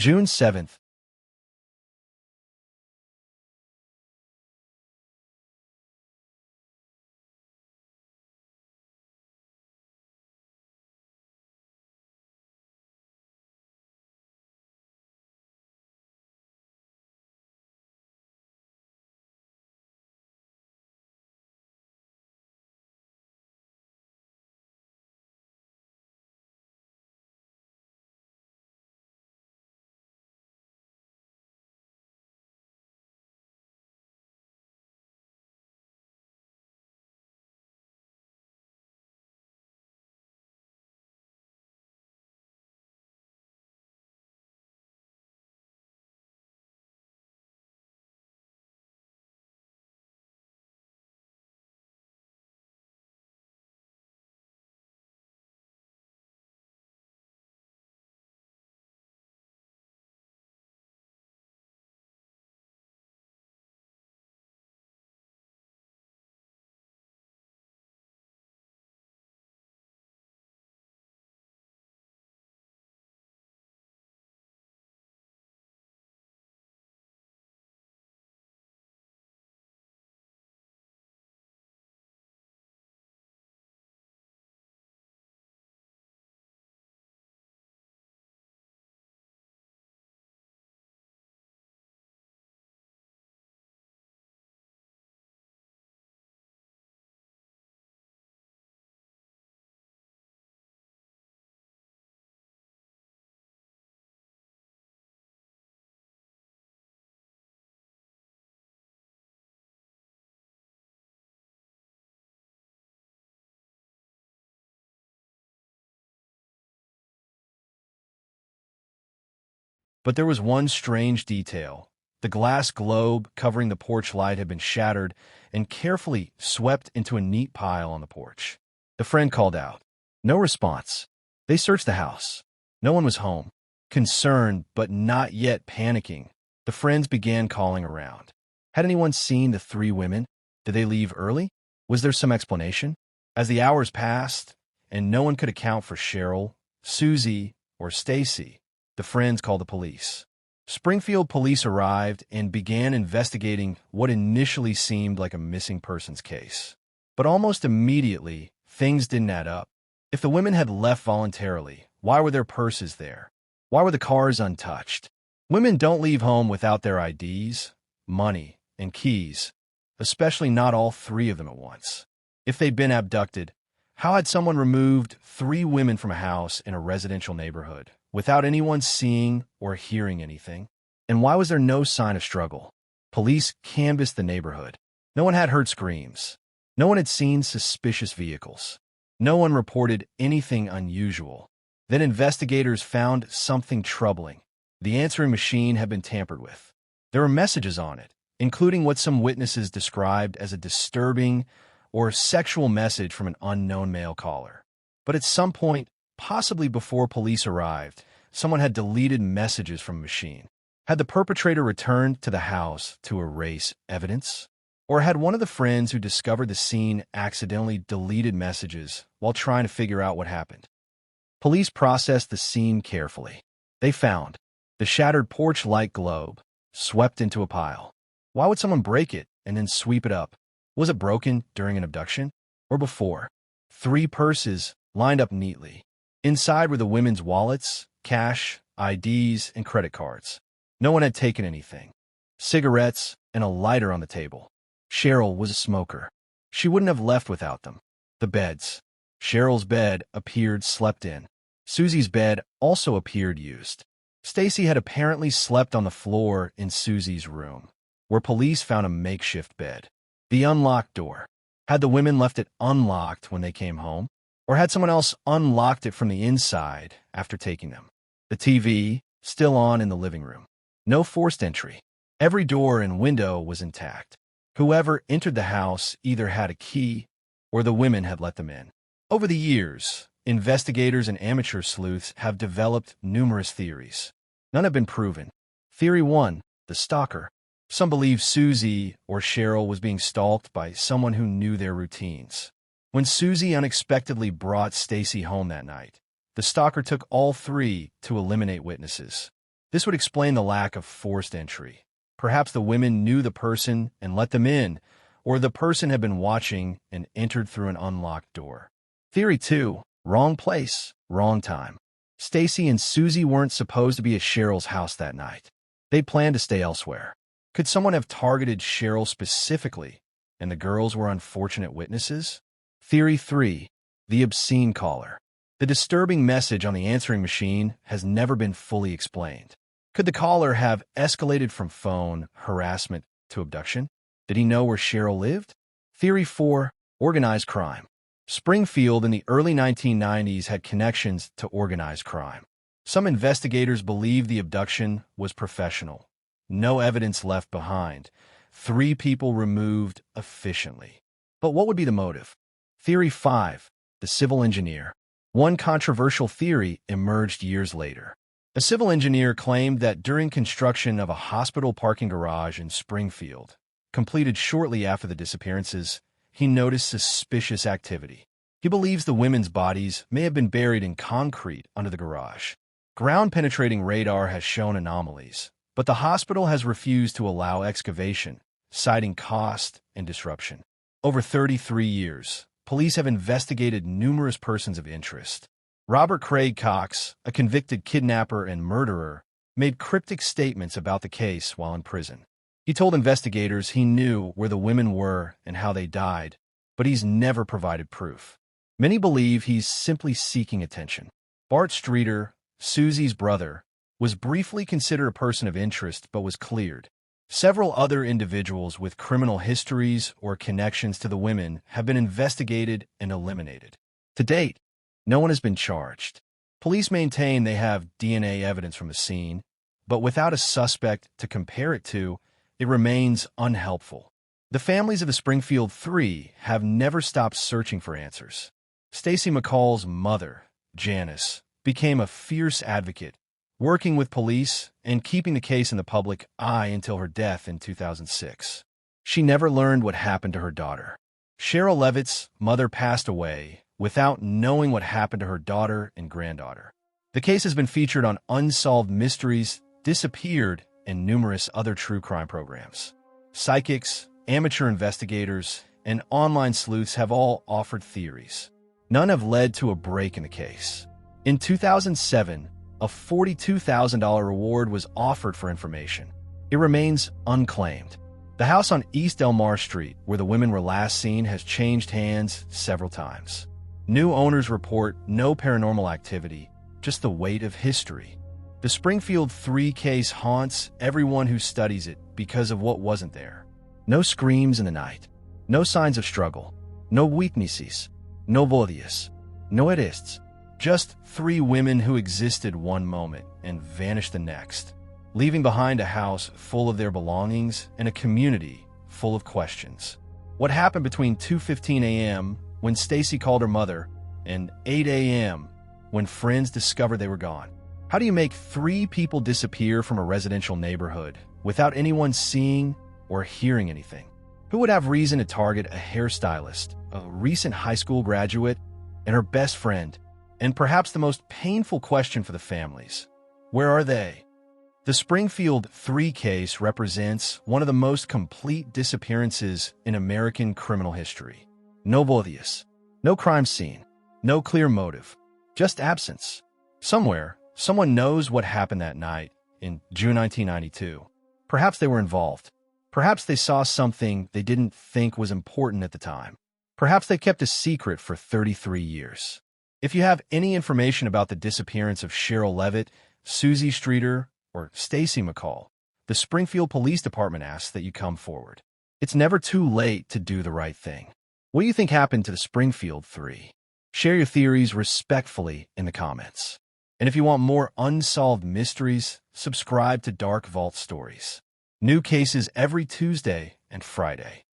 June 7th. But there was one strange detail. The glass globe covering the porch light had been shattered and carefully swept into a neat pile on the porch. The friend called out. No response. They searched the house. No one was home. Concerned, but not yet panicking, the friends began calling around. Had anyone seen the three women? Did they leave early? Was there some explanation? As the hours passed, and no one could account for Cheryl, Susie, or Stacy, the friends called the police. Springfield police arrived and began investigating what initially seemed like a missing persons case. But almost immediately, things didn't add up. If the women had left voluntarily, why were their purses there? Why were the cars untouched? Women don't leave home without their IDs, money, and keys, especially not all three of them at once. If they'd been abducted, how had someone removed three women from a house in a residential neighborhood without anyone seeing or hearing anything? And why was there no sign of struggle? Police canvassed the neighborhood. No one had heard screams. No one had seen suspicious vehicles. No one reported anything unusual. Then investigators found something troubling. The answering machine had been tampered with. There were messages on it, including what some witnesses described as a disturbing or sexual message from an unknown male caller. But at some point, possibly before police arrived, someone had deleted messages from a machine. Had the perpetrator returned to the house to erase evidence? Or had one of the friends who discovered the scene accidentally deleted messages while trying to figure out what happened? Police processed the scene carefully. They found the shattered porch light globe swept into a pile. Why would someone break it and then sweep it up? Was it broken during an abduction or before? Three purses lined up neatly. Inside were the women's wallets, cash, IDs, and credit cards. No one had taken anything. Cigarettes and a lighter on the table. Cheryl was a smoker. She wouldn't have left without them. The beds. Cheryl's bed appeared slept in. Susie's bed also appeared used. Stacy had apparently slept on the floor in Susie's room, where police found a makeshift bed. The unlocked door. Had the women left it unlocked when they came home? Or had someone else unlocked it from the inside after taking them? The TV, still on in the living room. No forced entry. Every door and window was intact. Whoever entered the house either had a key or the women had let them in. Over the years, investigators and amateur sleuths have developed numerous theories. None have been proven. Theory 1, the stalker. Some believe Susie or Cheryl was being stalked by someone who knew their routines. When Susie unexpectedly brought Stacy home that night, the stalker took all three to eliminate witnesses. This would explain the lack of forced entry. Perhaps the women knew the person and let them in, or the person had been watching and entered through an unlocked door. Theory 2. Wrong place, wrong time. Stacy and Susie weren't supposed to be at Cheryl's house that night. They planned to stay elsewhere. Could someone have targeted Cheryl specifically, and the girls were unfortunate witnesses? Theory 3. The obscene caller. The disturbing message on the answering machine has never been fully explained. Could the caller have escalated from phone harassment to abduction? Did he know where Cheryl lived? Theory 4. Organized crime. Springfield in the early 1990s had connections to organized crime. Some investigators believe the abduction was professional. No evidence left behind. 3 people removed efficiently. But what would be the motive? Theory 5. The civil engineer. One controversial theory emerged years later. A civil engineer claimed that during construction of a hospital parking garage in Springfield, completed shortly after the disappearances, he noticed suspicious activity. He believes the women's bodies may have been buried in concrete under the garage. Ground-penetrating radar has shown anomalies, but the hospital has refused to allow excavation, citing cost and disruption. Over 33 years, police have investigated numerous persons of interest. Robert Craig Cox, a convicted kidnapper and murderer, made cryptic statements about the case while in prison. He told investigators he knew where the women were and how they died, but he's never provided proof. Many believe he's simply seeking attention. Bart Streeter, Susie's brother, was briefly considered a person of interest but was cleared. Several other individuals with criminal histories or connections to the women have been investigated and eliminated. To date, no one has been charged. Police maintain they have DNA evidence from the scene, but without a suspect to compare it to, it remains unhelpful. The families of the Springfield Three have never stopped searching for answers. Stacy McCall's mother, Janice, became a fierce advocate, working with police and keeping the case in the public eye until her death in 2006. She never learned what happened to her daughter. Cheryl Levitt's mother passed away without knowing what happened to her daughter and granddaughter. The case has been featured on Unsolved Mysteries, Disappeared, and numerous other true crime programs. Psychics, amateur investigators, and online sleuths have all offered theories. None have led to a break in the case. In 2007, a $42,000 reward was offered for information. It remains unclaimed. The house on East Elmar Street, where the women were last seen, has changed hands several times. New owners report no paranormal activity, just the weight of history. The Springfield Three case haunts everyone who studies it because of what wasn't there. No screams in the night. No signs of struggle. No weaknesses. No bodies. No arrests. Just 3 women who existed one moment and vanished the next, leaving behind a house full of their belongings and a community full of questions. What happened between 2:15 a.m. when Stacy called her mother and 8 a.m. when friends discovered they were gone? How do you make 3 people disappear from a residential neighborhood without anyone seeing or hearing anything? Who would have reason to target a hairstylist, a recent high school graduate, and her best friend? And perhaps the most painful question for the families: where are they? The Springfield Three case represents one of the most complete disappearances in American criminal history. No bodies, no crime scene, no clear motive, just absence. Somewhere, someone knows what happened that night in June 1992. Perhaps they were involved. Perhaps they saw something they didn't think was important at the time. Perhaps they kept a secret for 33 years. If you have any information about the disappearance of Cheryl Levitt, Susie Streeter, or Stacy McCall, the Springfield Police Department asks that you come forward. It's never too late to do the right thing. What do you think happened to the Springfield Three? Share your theories respectfully in the comments. And if you want more unsolved mysteries, subscribe to Dark Vault Stories. New cases every Tuesday and Friday.